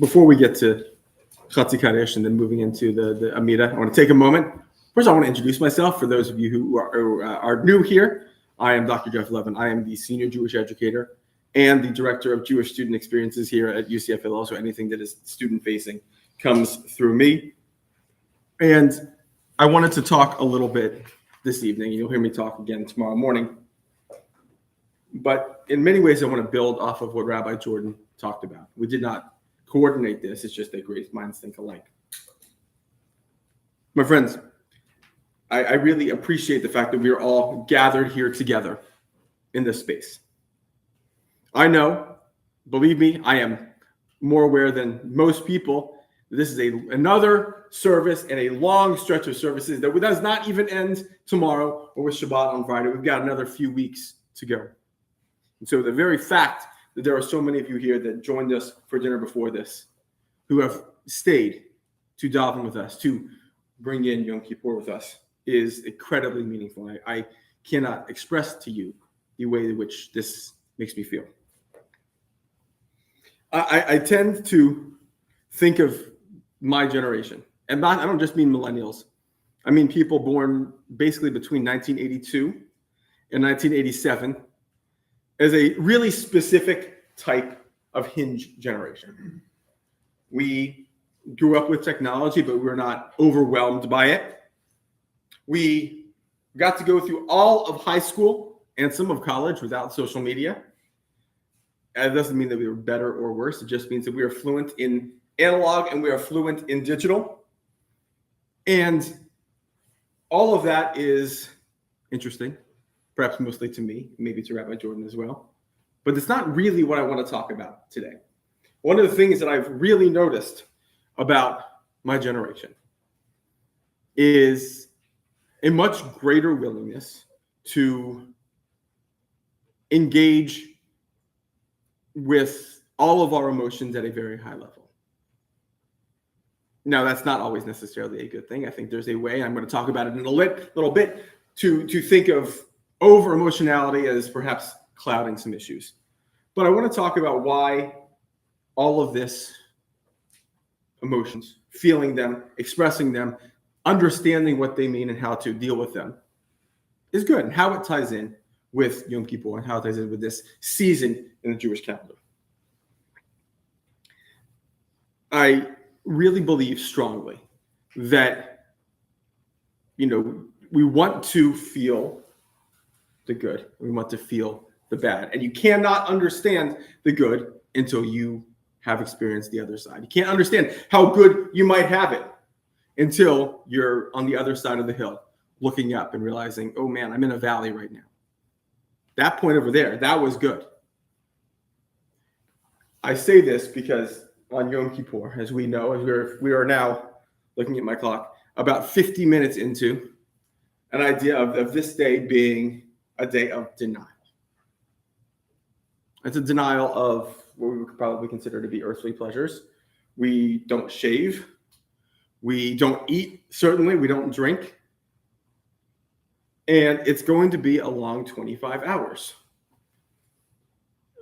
before we get to Chatzi Kadesh and then moving into the Amida, I want to take a moment. First, I want to introduce myself for those of you who are new here. I am Dr. Jeff Levin. I am the senior Jewish educator and the director of Jewish student experiences here at UCFL. So anything that is student-facing comes through me. And I wanted to talk a little bit this evening. You'll hear me talk again tomorrow morning. But in many ways, I want to build off of what Rabbi Jordan talked about. We did not coordinate this. It's just that great minds think alike. My friends, I really appreciate the fact that we are all gathered here together in this space. I know, believe me, I am more aware than most people that this is another service and a long stretch of services that does not even end tomorrow or with Shabbat on Friday. We've got another few weeks to go. And so the very fact that there are so many of you here that joined us for dinner before this, who have stayed to daven with us, to bring in Yom Kippur with us, is incredibly meaningful. I cannot express to you the way in which this makes me feel. I tend to think of my generation, and I don't just mean millennials. I mean people born basically between 1982 and 1987 as a really specific type of hinge generation. We grew up with technology, but we were not overwhelmed by it. We got to go through all of high school and some of college without social media. That doesn't mean that we were better or worse. It just means that we are fluent in analog and we are fluent in digital. And all of that is interesting, perhaps mostly to me, maybe to Rabbi Jordan as well. But it's not really what I want to talk about today. One of the things that I've really noticed about my generation is a much greater willingness to engage with all of our emotions at a very high level. Now, that's not always necessarily a good thing. I think there's a way, I'm going to talk about it in a little bit, to think of over-emotionality as perhaps clouding some issues. But I want to talk about why all of this emotions, feeling them, expressing them, understanding what they mean and how to deal with them is good, and how it ties in with Yom Kippur and how it ties in with this season in the Jewish calendar. I really believe strongly that, we want to feel the good. We want to feel the bad. And you cannot understand the good until you have experienced the other side. You can't understand how good you might have it until you're on the other side of the hill, looking up and realizing, oh man, I'm in a valley right now. That point over there, that was good. I say this because on Yom Kippur, as we know, as we are now looking at my clock, about 50 minutes into an idea of this day being a day of denial. It's a denial of what we would probably consider to be earthly pleasures. We don't shave. We don't eat, certainly. We don't drink. And it's going to be a long 25 hours.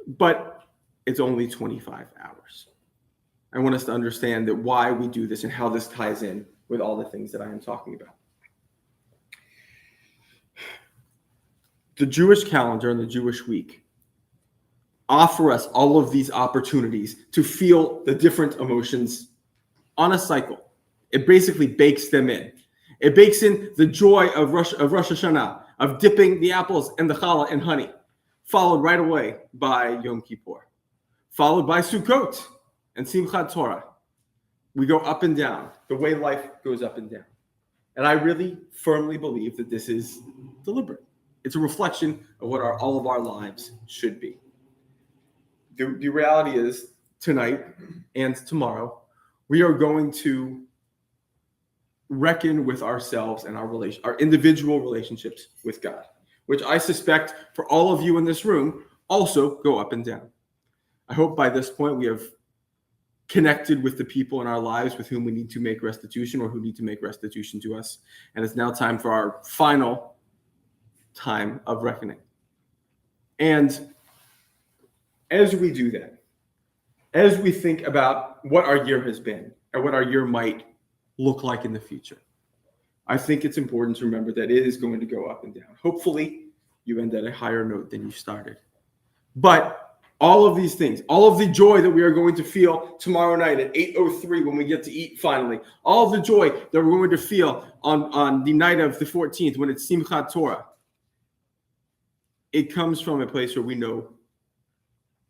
But it's only 25 hours. I want us to understand that why we do this and how this ties in with all the things that I am talking about. The Jewish calendar and the Jewish week offer us all of these opportunities to feel the different emotions on a cycle. It basically bakes them in. It bakes in the joy of Rosh Hashanah, of dipping the apples and the challah in honey, followed right away by Yom Kippur, followed by Sukkot and Simchat Torah. We go up and down, the way life goes up and down. And I really firmly believe that this is deliberate. It's a reflection of what all of our lives should be. The reality is, tonight and tomorrow, we are going to reckon with ourselves and our individual relationships with God, which I suspect for all of you in this room also go up and down. I hope by this point we have connected with the people in our lives with whom we need to make restitution or who need to make restitution to us. And it's now time for our final time of reckoning. And as we do that, as we think about what our year has been and what our year might look like in the future, I think it's important to remember that it is going to go up and down. Hopefully, you end at a higher note than you started. But all of these things, all of the joy that we are going to feel tomorrow night at 8:03 when we get to eat finally, all of the joy that we're going to feel on the night of the 14th when it's Simchat Torah, it comes from a place where we know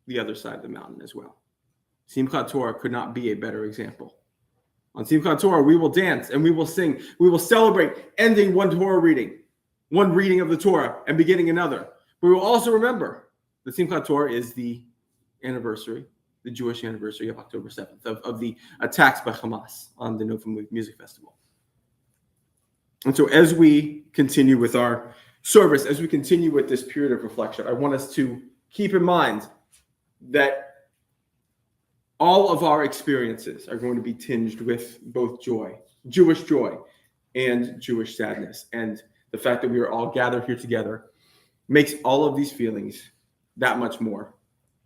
the other side of the mountain as well. Simchat Torah could not be a better example. On Simchat Torah, we will dance and we will sing. We will celebrate ending one Torah reading, one reading of the Torah, and beginning another. But we will also remember that Simchat Torah is the anniversary, the Jewish anniversary of October 7th, of the attacks by Hamas on the Nova Music Festival. And so as we continue with our service, as we continue with this period of reflection, I want us to keep in mind that all of our experiences are going to be tinged with both joy, Jewish joy, and Jewish sadness. And the fact that we are all gathered here together makes all of these feelings that much more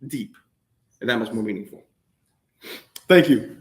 deep and that much more meaningful. Thank you